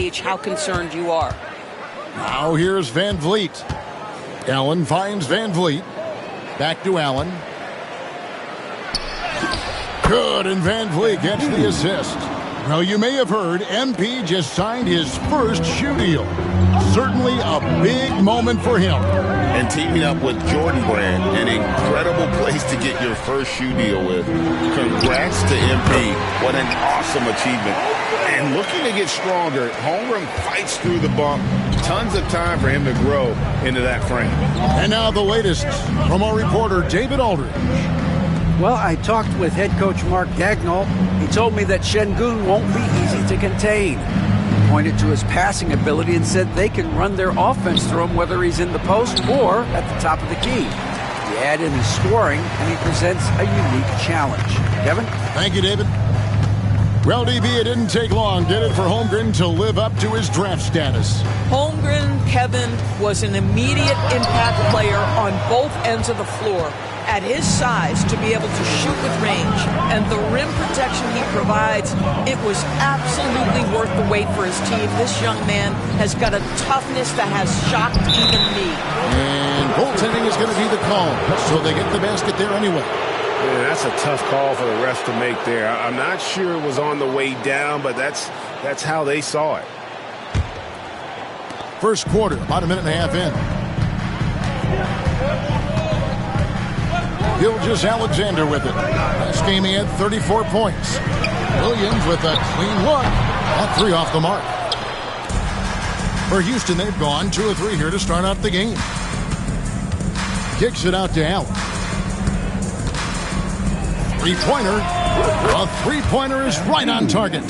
gauge how concerned you are. Now here's Van Vliet. Allen finds Van Vliet. Back to Allen. Good, and Van Vliet gets the assist. Well, you may have heard MP just signed his first shoe deal. Certainly a big moment for him. And teaming up with Jordan Brand, an incredible place to get your first shoe deal with. Congrats to MP. What an awesome achievement. And looking to get stronger, Holmgren fights through the bump. Tons of time for him to grow into that frame. And now the latest from our reporter, David Aldridge. Well, I talked with head coach Mark Daigneault. He told me that Şengün won't be easy to contain. He pointed to his passing ability and said they can run their offense through him whether he's in the post or at the top of the key. You add in his scoring, and he presents a unique challenge. Kevin? Thank you, David. Well, DB, it didn't take long, did it, for Holmgren to live up to his draft status? Holmgren, Kevin, was an immediate impact player on both ends of the floor. At his size, to be able to shoot with range and the rim protection he provides, it was absolutely worth the wait for his team. This young man has got a toughness that has shocked even me. And goaltending is going to be the call, so they get the basket there anyway. Man, that's a tough call for the refs to make there. I'm not sure it was on the way down, but that's how they saw it. First quarter, about a minute and a half in. Gilgeous-Alexander with it. Last game he had 34 points. Williams with a clean look. That three off the mark. For Houston, they've gone 2 of 3 here to start out the game. Kicks it out to Allen. Three-pointer. A three-pointer is right on target.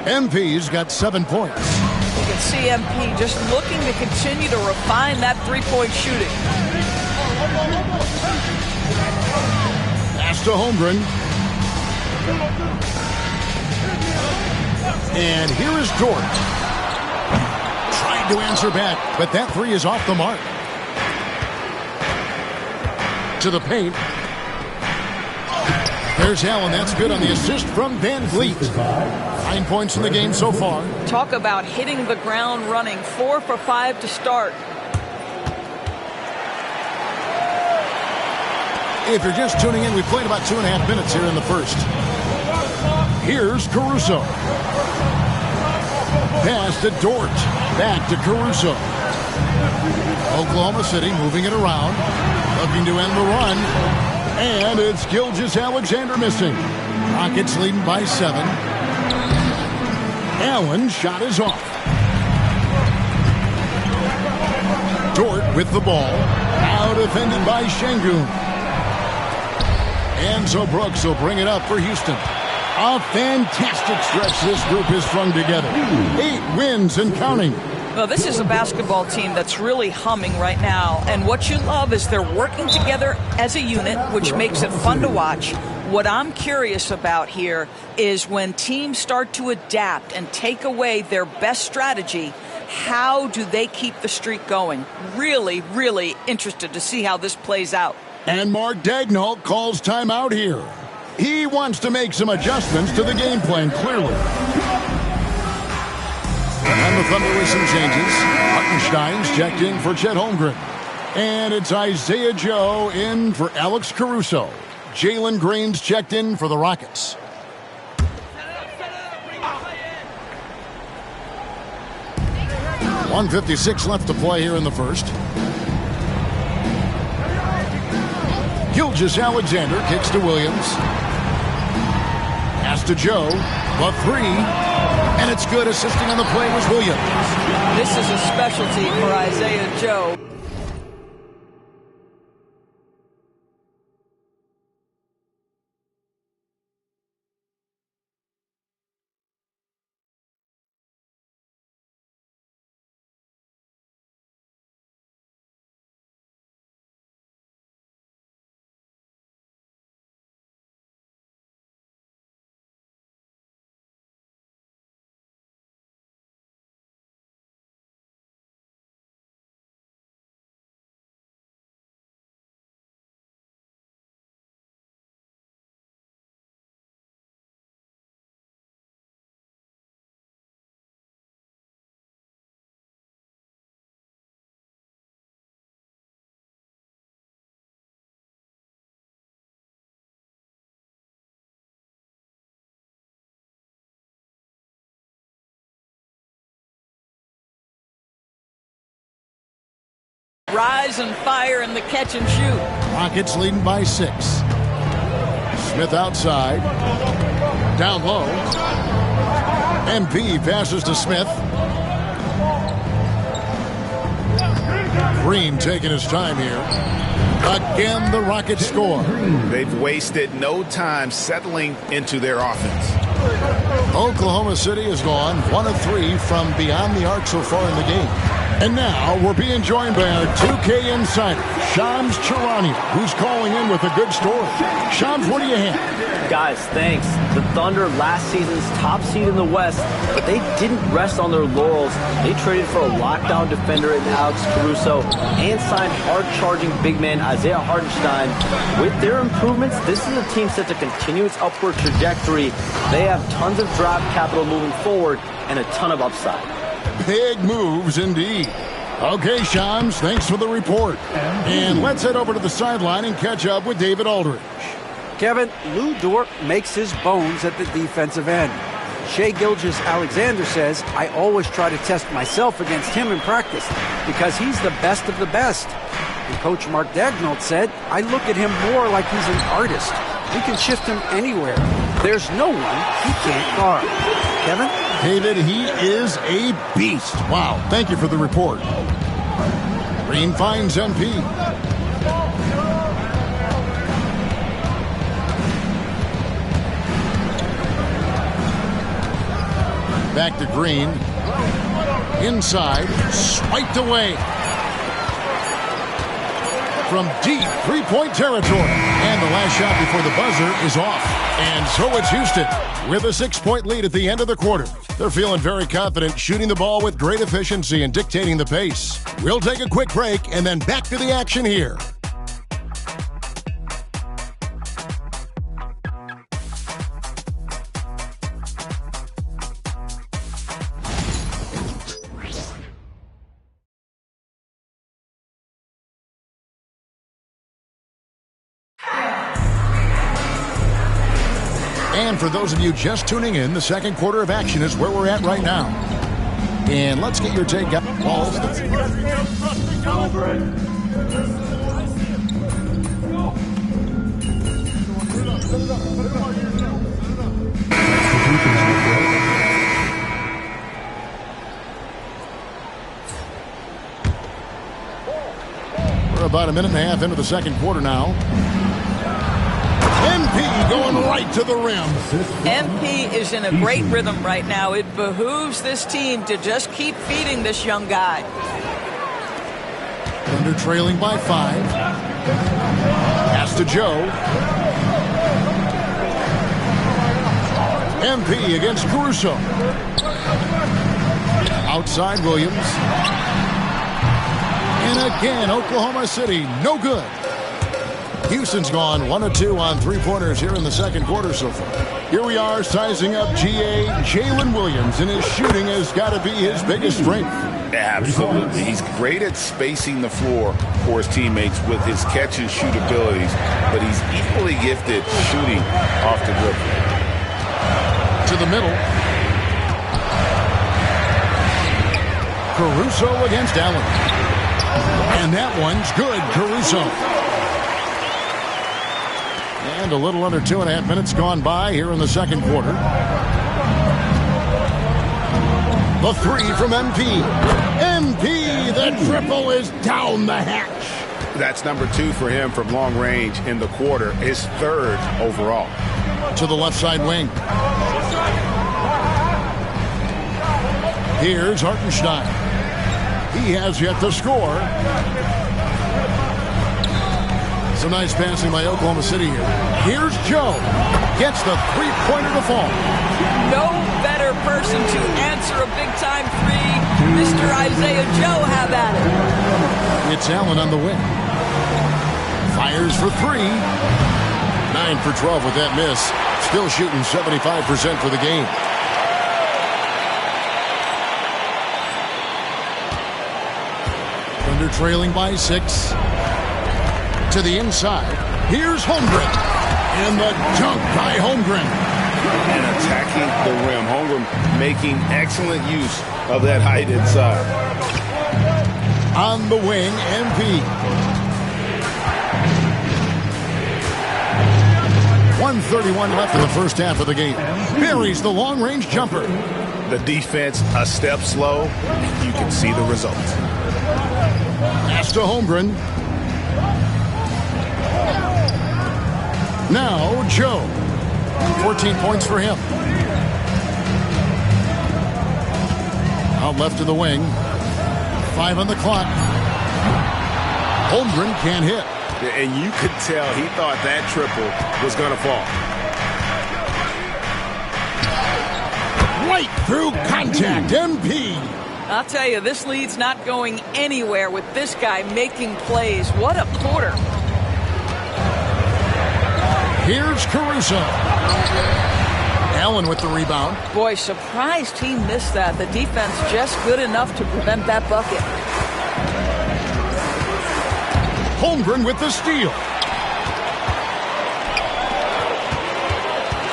MP's got 7 points. You can see MP just looking to continue to refine that three-point shooting. Pass to Holmgren. And here is Dort. Trying to answer back, but that three is off the mark. To the paint. There's Allen. That's good on the assist from Van Vliet. 9 points in the game so far. Talk about hitting the ground running. 4 for 5 to start. If you're just tuning in, we played about 2.5 minutes here in the first. Here's Caruso. Pass to Dort. Back to Caruso. Oklahoma City moving it around. Looking to end the run. And it's Gilgeous-Alexander missing. Rockets leading by 7. Allen's shot is off. Dort with the ball. Now defended by Şengün. And so Brooks will bring it up for Houston. A fantastic stretch this group has strung together. 8 wins and counting. Well, this is a basketball team that's really humming right now. And what you love is they're working together as a unit, which makes it fun to watch. What I'm curious about here is when teams start to adapt and take away their best strategy, how do they keep the streak going? Really, really interested to see how this plays out. And Mark Daigneault calls timeout here. He wants to make some adjustments to the game plan, clearly. And the Thunder with some changes. Hartenstein's checked in for Chet Holmgren. And it's Isaiah Joe in for Alex Caruso. Jalen Green's checked in for the Rockets. .156 left to play here in the first. Gilgeous-Alexander kicks to Williams. Pass to Joe. The three. And it's good. Assisting on the play was Williams. This is a specialty for Isaiah Joe. rise and fire in the catch and shoot. Rockets leading by 6. Smith outside. Down low. MP passes to Smith. Green taking his time here. Again, the Rockets score. They've wasted no time settling into their offense. Oklahoma City has gone 1 of 3 from beyond the arc so far in the game. And now we're being joined by our 2K insider, Shams Charania, who's calling in with a good story. Shams, what do you have? Guys, thanks. The Thunder, last season's top seed in the West, but they didn't rest on their laurels. They traded for a lockdown defender in Alex Caruso and signed hard-charging big man Isaiah Hartenstein. With their improvements, this is a team set to continue its upward trajectory. They have tons of draft capital moving forward and a ton of upside. Big moves indeed. Okay, Shams, thanks for the report. And let's head over to the sideline and catch up with David Aldridge. Kevin, Lou Dort makes his bones at the defensive end. Shai Gilgeous-Alexander says, I always try to test myself against him in practice because he's the best of the best. And Coach Mark Daigneault said, I look at him more like he's an artist. We can shift him anywhere. There's no one he can't guard. Kevin? David, he is a beast. Wow, thank you for the report. Green finds MP. Back to Green. Inside. Swiped away. From deep three-point territory. And the last shot before the buzzer is off. And so it's Houston with a 6-point lead at the end of the quarter. They're feeling very confident, shooting the ball with great efficiency and dictating the pace. We'll take a quick break and then back to the action here. And for those of you just tuning in, the second quarter of action is where we're at right now. And let's get your take on balls. We're about a minute and a half into the second quarter now. MP going right to the rim. MP is in a great rhythm right now. It behooves this team to just keep feeding this young guy. Thunder trailing by 5. Pass to Joe. MP against Caruso. Outside Williams. And again, Oklahoma City, no good. Houston's gone 1 of 2 on three-pointers here in the second quarter so far. Here we are sizing up GA Jalen Williams, and his shooting has got to be his biggest strength. Absolutely. He's great at spacing the floor for his teammates with his catch and shoot abilities, but he's equally gifted shooting off the dribble. To the middle. Caruso against Allen. And that one's good, Caruso. And a little under 2.5 minutes gone by here in the second quarter. The three from MP. MP, the triple is down the hatch. That's number 2 for him from long range in the quarter, his 3rd overall. To the left side wing. Here's Hartenstein. He has yet to score. Some nice passing by Oklahoma City here. Here's Joe. Gets the three-pointer to fall. No better person to answer a big-time three. Mr. Isaiah Joe, have at it. It's Allen on the wing. Fires for 3. 9 for 12 with that miss. Still shooting 75% for the game. Thunder trailing by 6. To the inside. Here's Holmgren. And the dunk by Holmgren. And attacking the rim. Holmgren making excellent use of that height inside. On the wing, MP. 1:31 left in the first half of the game. Buries the long-range jumper. The defense a step slow. You can see the result. Pass to Holmgren. Now Joe. 14 points for him. Out left to the wing. 5 on the clock. Holmgren can't hit. And you could tell he thought that triple was going to fall. Right through contact. MP. I'll tell you, this lead's not going anywhere with this guy making plays. What a quarter. Here's Caruso. Allen with the rebound. Boy, surprised he missed that. The defense just good enough to prevent that bucket. Holmgren with the steal.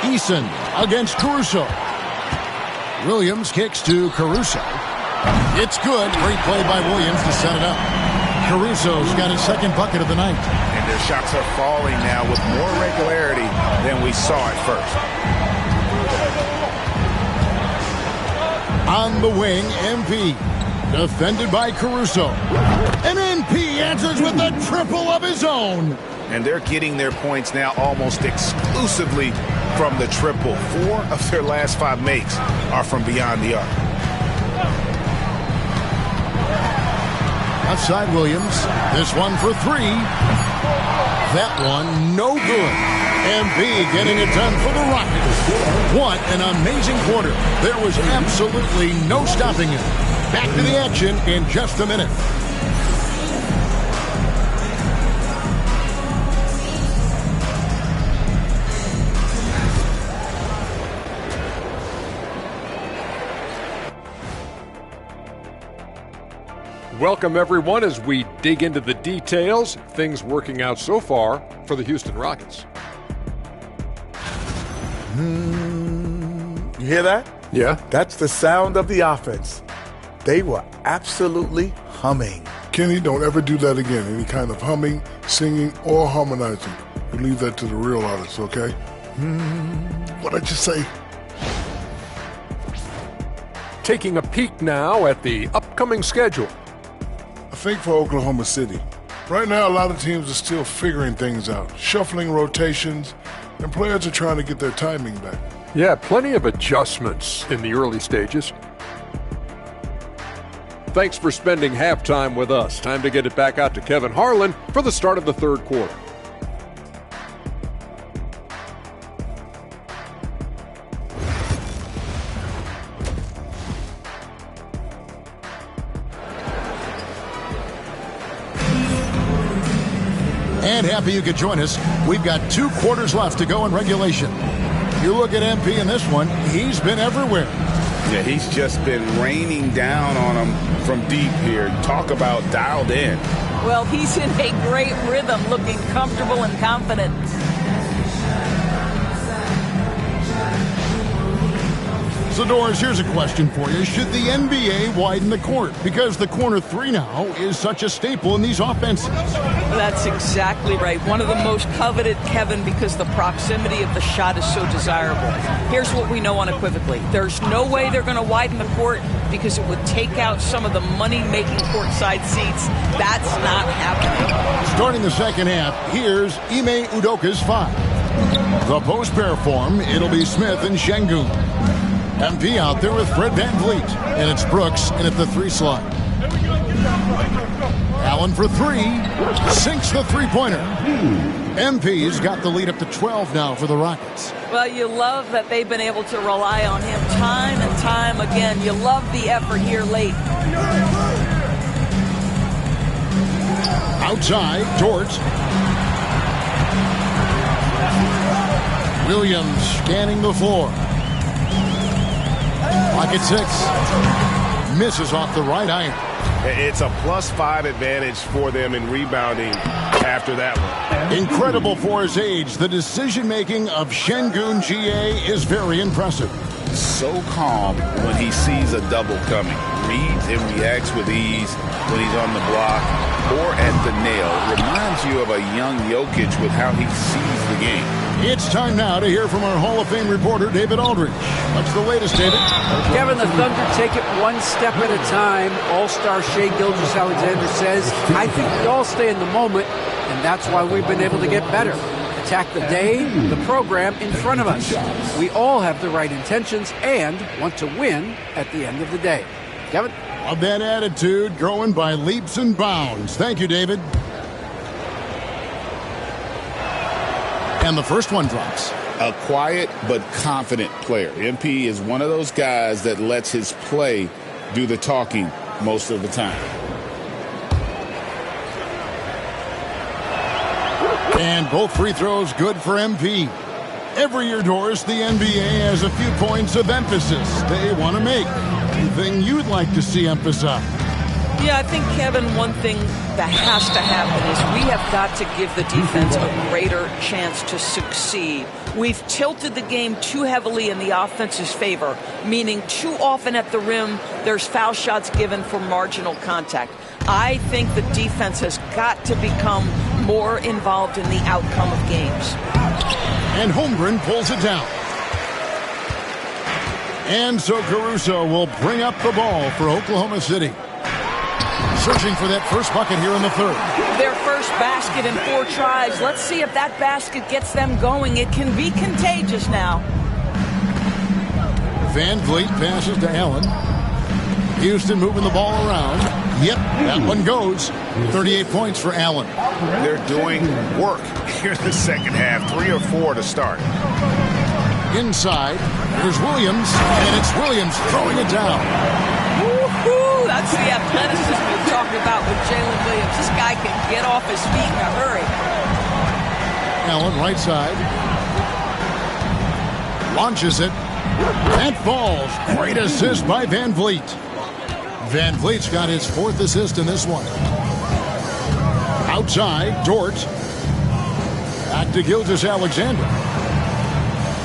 Eason against Caruso. Williams kicks to Caruso. It's good. Great play by Williams to set it up. Caruso's got his second bucket of the night. And their shots are falling now with more regularity than we saw at first. On the wing, MP. Defended by Caruso. And MP answers with a triple of his own. And they're getting their points now almost exclusively from the triple. 4 of their last 5 makes are from beyond the arc. Outside Williams. This one for 3. That one no good. MP getting it done for the Rockets. What an amazing quarter. There was absolutely no stopping it. Back to the action in just a minute. Welcome, everyone, as we dig into the details. Things working out so far for the Houston Rockets. You hear that? Yeah. That's the sound of the offense. They were absolutely humming. Kenny, don't ever do that again. Any kind of humming, singing, or harmonizing. You leave that to the real artists, okay? What'd I just say? Taking a peek now at the upcoming schedule. I think for Oklahoma City. Right now, a lot of teams are still figuring things out, shuffling rotations, and players are trying to get their timing back. Yeah, plenty of adjustments in the early stages. Thanks for spending halftime with us. Time to get it back out to Kevin Harlan for the start of the third quarter. And happy you could join us. We've got 2 quarters left to go in regulation. You look at MP in this one, he's been everywhere. Yeah, he's just been raining down on them from deep here. Talk about dialed in. Well, he's in a great rhythm, looking comfortable and confident. So, Doris, here's a question for you. Should the NBA widen the court? Because the corner 3 now is such a staple in these offenses. That's exactly right. One of the most coveted, Kevin, because the proximity of the shot is so desirable. Here's what we know unequivocally. There's no way they're going to widen the court because it would take out some of the money-making courtside seats. That's not happening. Starting the second half, here's Ime Udoka's 5. The post pair form, it'll be Smith and Şengün. MP out there with Fred VanVleet. And it's Brooks in at the 3 slot. Allen for 3. Sinks the three-pointer. MP's got the lead up to 12 now for the Rockets. Well, you love that they've been able to rely on him time and time again. You love the effort here late. Outside, Dort. Williams scanning the floor. Pocket 6. Misses off the right iron. It's a +5 advantage for them in rebounding after that one. Incredible for his age. The decision-making of Şengün GA is very impressive. so calm when he sees a double coming. Reads and reacts with ease when he's on the block or at the nail. Reminds you of a young Jokic with how he sees the game. It's time now to hear from our Hall of Fame reporter, David Aldridge. What's the latest, David? Kevin, the Thunder take it one step at a time. All-star Shai Gilgeous-Alexander says, I think we all stay in the moment, and that's why we've been able to get better. Attack the day, the program in front of us. We all have the right intentions and want to win at the end of the day. Kevin? Of that attitude growing by leaps and bounds. Thank you, David. And the first one drops. A quiet but confident player. MP is one of those guys that lets his play do the talking most of the time. And both free throws good for MP. Every year, Doris, the NBA has a few points of emphasis they want to make. Anything you'd like to see emphasize? Yeah, I think, Kevin, one thing that has to happen is we have got to give the defense a greater chance to succeed. We've tilted the game too heavily in the offense's favor, meaning too often at the rim there's foul shots given for marginal contact. I think the defense has got to become more involved in the outcome of games. And Holmgren pulls it down. And so Caruso will bring up the ball for Oklahoma City. Searching for that first bucket here in the third. Their first basket in 4 tries. Let's see if that basket gets them going. It can be contagious now. Van Vliet passes to Allen. Houston moving the ball around. Yep, that one goes. 38 points for Allen. They're doing work here in the second half. 3 or 4 to start. Inside, there's Williams, and it's Williams throwing it down. Woo-hoo! That's the athleticism we're talking about with Jalen Williams. This guy can get off his feet in a hurry. Allen, right side. Launches it. That falls. Great assist by Van Vliet. Van Vliet's got his 4th assist in this one. Outside, Dort. Back to Gilgeous-Alexander.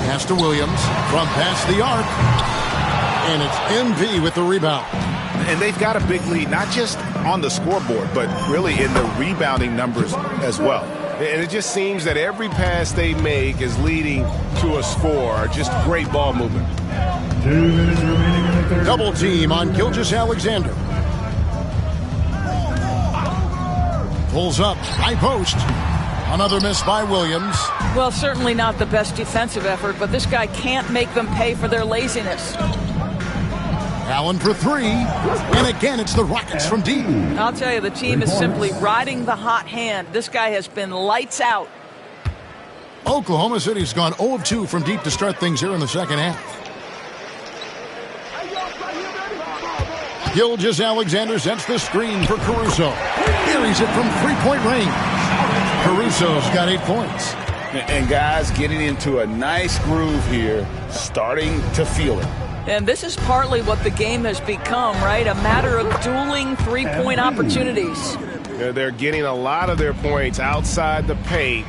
Pass to Williams from past the arc. And it's MP with the rebound. And they've got a big lead, not just on the scoreboard, but really in the rebounding numbers as well. And it just seems that every pass they make is leading to a score. Just great ball movement. 2 minutes remaining in the third. Double team on Gilgeous-Alexander. Pulls up, high post. Another miss by Williams. Well, certainly not the best defensive effort, but this guy can't make them pay for their laziness. Allen for 3. And again, it's the Rockets from deep. I'll tell you, the team is simply riding the hot hand. This guy has been lights out. Oklahoma City's gone 0 of 2 from deep to start things here in the second half. Gilgeous-Alexander sets the screen for Caruso. Carries it from 3-point range. Caruso's got 8 points. And guys getting into a nice groove here, starting to feel it. And this is partly what the game has become, right? A matter of dueling 3-point opportunities. They're getting a lot of their points outside the paint.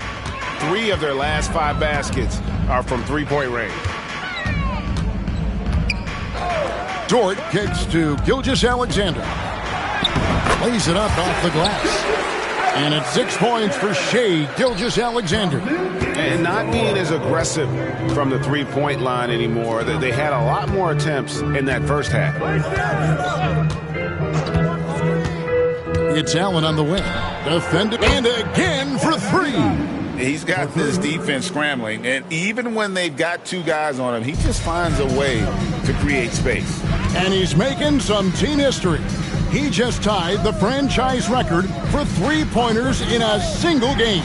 3 of their last 5 baskets are from 3-point range. Dort kicks to Gilgeous-Alexander. Lays it up off the glass. And it's 6 points for Shai Gilgeous-Alexander. And not being as aggressive from the 3-point line anymore. They had a lot more attempts in that first half. It's Allen on the wing. Defended and again for 3. He's got this defense scrambling, and even when they've got 2 guys on him, he just finds a way to create space. And he's making some team history. He just tied the franchise record for 3-pointers in a single game.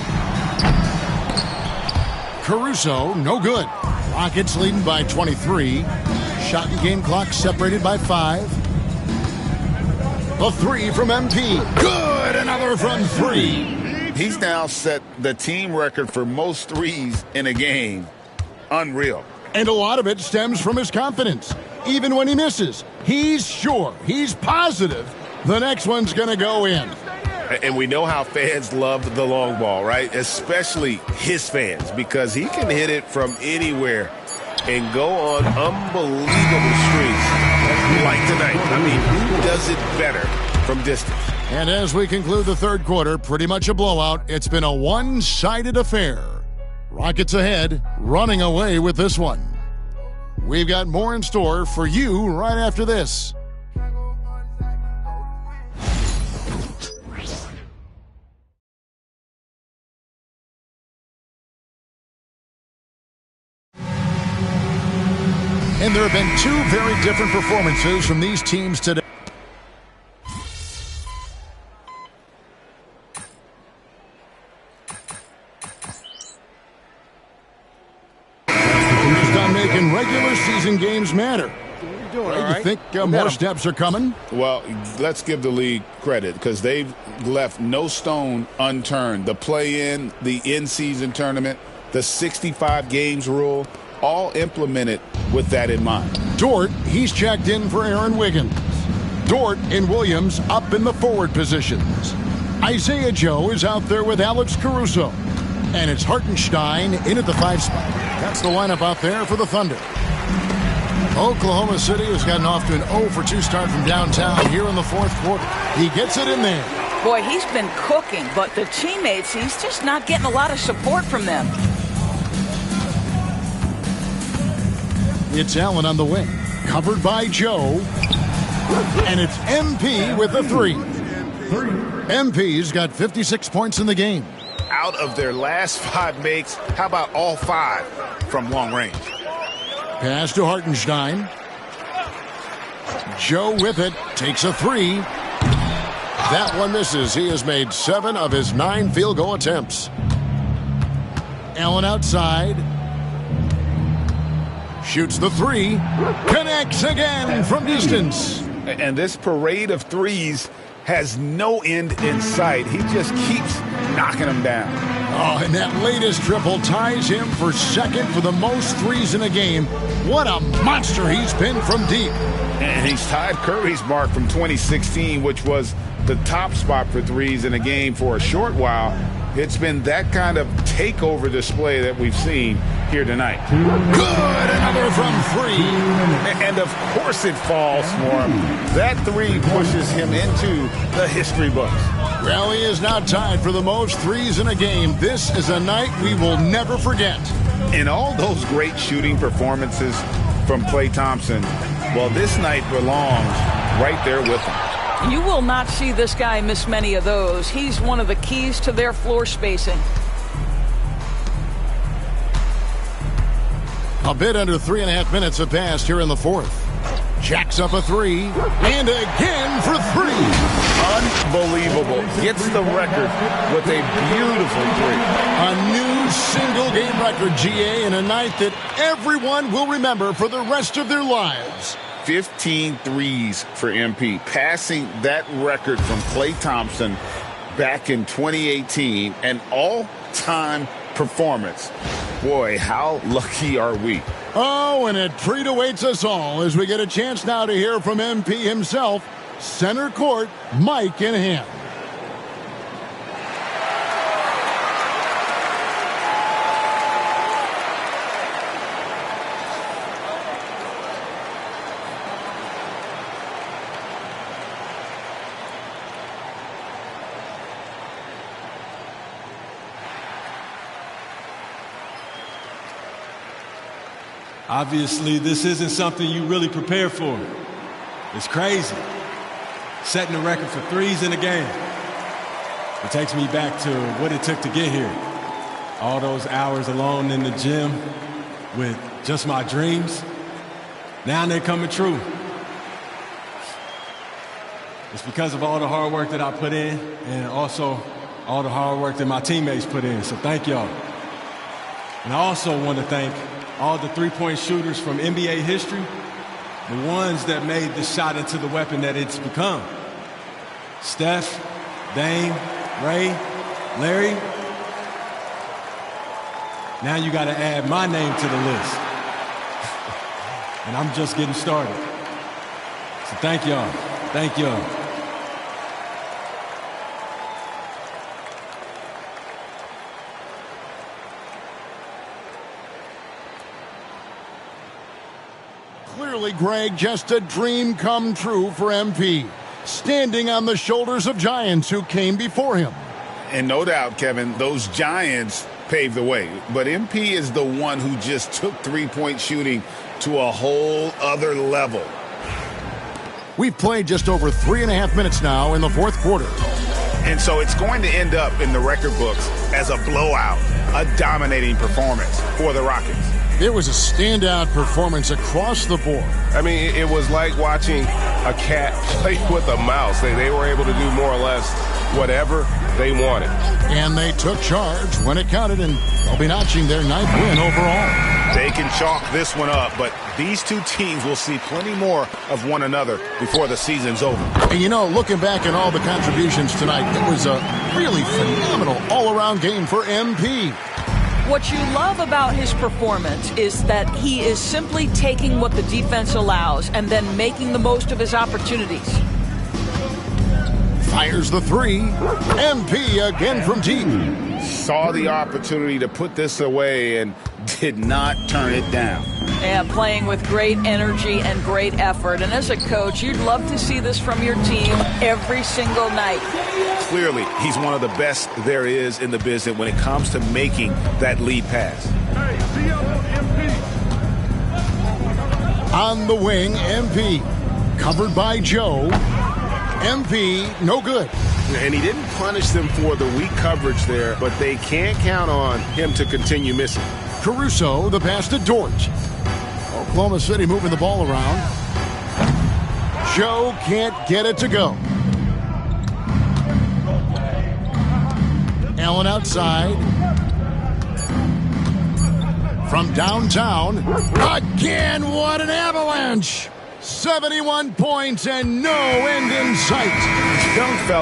Caruso, no good. Rockets leading by 23. Shot and game clock separated by 5. A 3 from MP. Good, another from 3. He's now set the team record for most threes in a game. Unreal. And a lot of it stems from his confidence. Even when he misses, he's sure, he's positive the next one's going to go in. And we know how fans love the long ball, right? Especially his fans, because he can hit it from anywhere and go on unbelievable streaks like tonight. I mean, who does it better from distance? And as we conclude the third quarter, pretty much a blowout. It's been a one-sided affair. Rockets ahead, running away with this one. We've got more in store for you right after this. And there have been two very different performances from these teams today. Focused on making regular season games matter. Doing Do all you right. think more steps are coming? Well, let's give the league credit because they've left no stone unturned. The play-in, the in-season tournament, the 65 games rule, all implemented with that in mind. Dort, he's checked in for Aaron Wiggins. Dort and Williams up in the forward positions. Isaiah Joe is out there with Alex Caruso. And it's Hartenstein in at the 5 spot. That's the lineup out there for the Thunder. Oklahoma City has gotten off to an 0-for-2 start from downtown here in the fourth quarter. He gets it in there. Boy, he's been cooking, but the teammates, he's just not getting a lot of support from them. It's Allen on the wing, covered by Joe, and it's MP with the 3. MP's got 56 points in the game. Out of their last 5 makes, how about all 5 from long range? Pass to Hartenstein. Joe with it, takes a 3. That one misses. He has made 7 of his 9 field goal attempts. Allen outside. Shoots the 3. Connects again from distance. And this parade of threes has no end in sight. He just keeps knocking them down. Oh, and that latest triple ties him for second for the most threes in a game. What a monster he's been from deep. And he's tied Curry's mark from 2016, which was the top spot for threes in a game for a short while. It's been that kind of takeover display that we've seen here tonight. Good, another from 3. And of course it falls for him. That 3 pushes him into the history books. Well, he is now tied for the most threes in a game. This is a night we will never forget. In all those great shooting performances from Klay Thompson, well, this night belongs right there with him. You will not see this guy miss many of those. He's one of the keys to their floor spacing. A bit under 3.5 minutes have passed here in the fourth. Jacks up a 3, and again for 3. Unbelievable. Gets the record with a beautiful 3. A new single-game record, GA, in a night that everyone will remember for the rest of their lives. 15 threes for MP, passing that record from Klay Thompson back in 2018, an all-time performance. Boy, how lucky are we? Oh, and a treat awaits us all as we get a chance now to hear from MP himself. Center court, Mike in hand. Obviously, this isn't something you really prepare for. It's crazy. Setting the record for threes in a game. It takes me back to what it took to get here. All those hours alone in the gym with just my dreams. Now they're coming true. It's because of all the hard work that I put in and also all the hard work that my teammates put in. So thank y'all. And I also want to thank all the three-point shooters from NBA history, the ones that made the shot into the weapon that it's become. Steph, Dame, Ray, Larry. Now you got to add my name to the list. And I'm just getting started. So thank y'all. Thank y'all. Clearly, Greg, just a dream come true for MP. Standing on the shoulders of giants who came before him. And no doubt, Kevin, those giants paved the way. But MP is the one who just took three-point shooting to a whole other level. We've played just over 3.5 minutes now in the fourth quarter. And so it's going to end up in the record books as a blowout, a dominating performance for the Rockets. It was a standout performance across the board. I mean, it was like watching a cat play with a mouse. They were able to do more or less whatever they wanted. And they took charge when it counted, and they'll be notching their 9th win overall. They can chalk this one up, but these two teams will see plenty more of one another before the season's over. And you know, looking back at all the contributions tonight, it was a really phenomenal all-around game for MP. What you love about his performance is that he is simply taking what the defense allows and then making the most of his opportunities. Fires the three. MP again from deep. Saw the opportunity to put this away and did not turn it down. Yeah, playing with great energy and great effort. And as a coach, you'd love to see this from your team every single night. Clearly, he's one of the best there is in the business when it comes to making that lead pass. On the wing, MP. Covered by Joe. MP, no good. And he didn't punish them for the weak coverage there, but they can't count on him to continue missing. Caruso, the pass to Dort. Oklahoma City moving the ball around. Joe can't get it to go. Allen outside. From downtown. Again, what an avalanche. 71 points and no end in sight. Young fella.